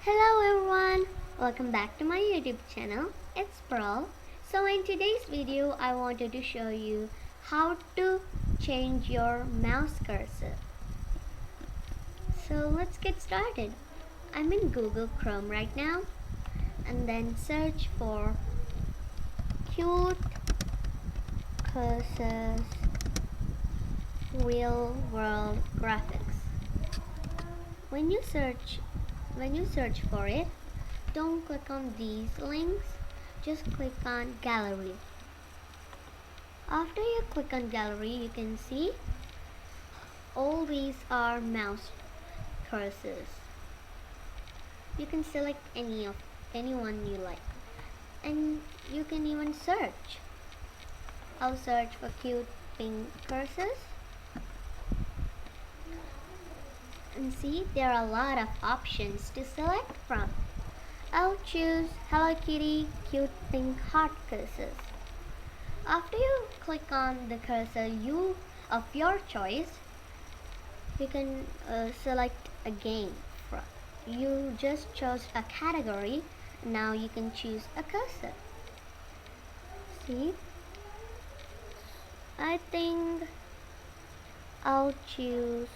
Hello everyone, welcome back to my YouTube channel. It's Pearl. So in today's video I wanted to show you how to change your mouse cursor. So let's get started. I'm in Google Chrome right now and then search for cute cursors real world graphics. When you search for it, don't click on these links, just click on gallery. After you click on gallery, you can see all these are mouse cursors. You can select anyone you like, and you can even search. I'll search for cute pink cursors. And see, there are a lot of options to select from. I'll choose Hello Kitty cute pink heart cursors. After you click on the cursor of your choice, you can select a game. You just chose a category, now you can choose a cursor. See, I think I'll choose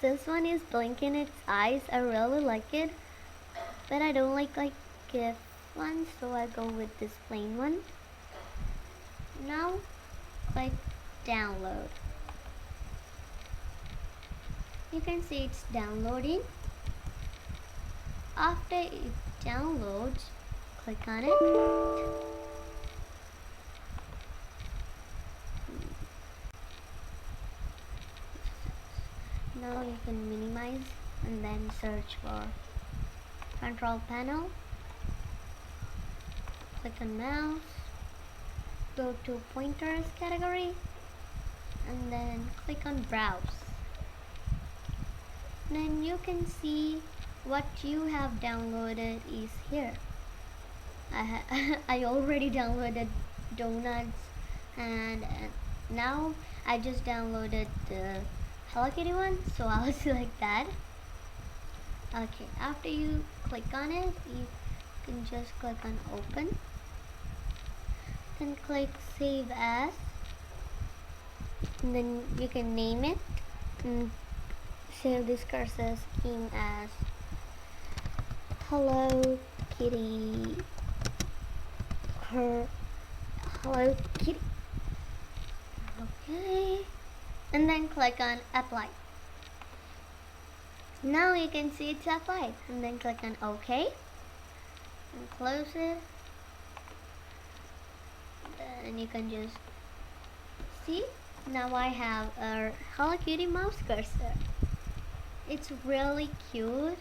this one is blinking its eyes. I really like it, but I don't like GIF ones, so I go with this plain one. Now click download. You can see it's downloading. After it downloads, click on it. Now you can minimize and then search for control panel. Click on mouse, go to pointers category, and then click on browse. Then you can see what you have downloaded is here. I already downloaded donuts, and now I just downloaded the Hello Kitty one, so I'll select that. Okay, after you click on it, you can just click on open. Then click save as, and then you can name it and save this cursor scheme as Hello Kitty. Hello Kitty. Okay. And then click on apply. Now you can see it's applied, and then click on OK and close it. And you can just see, now I have a Hello Kitty mouse cursor. It's really cute.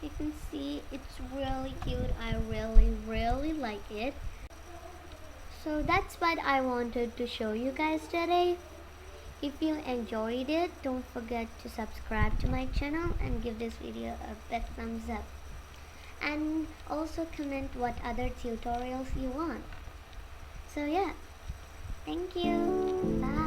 You can see it's really cute. I really like it. So that's what I wanted to show you guys today. If you enjoyed it, don't forget to subscribe to my channel and give this video a big thumbs up. And also comment what other tutorials you want. So yeah, thank you. Bye.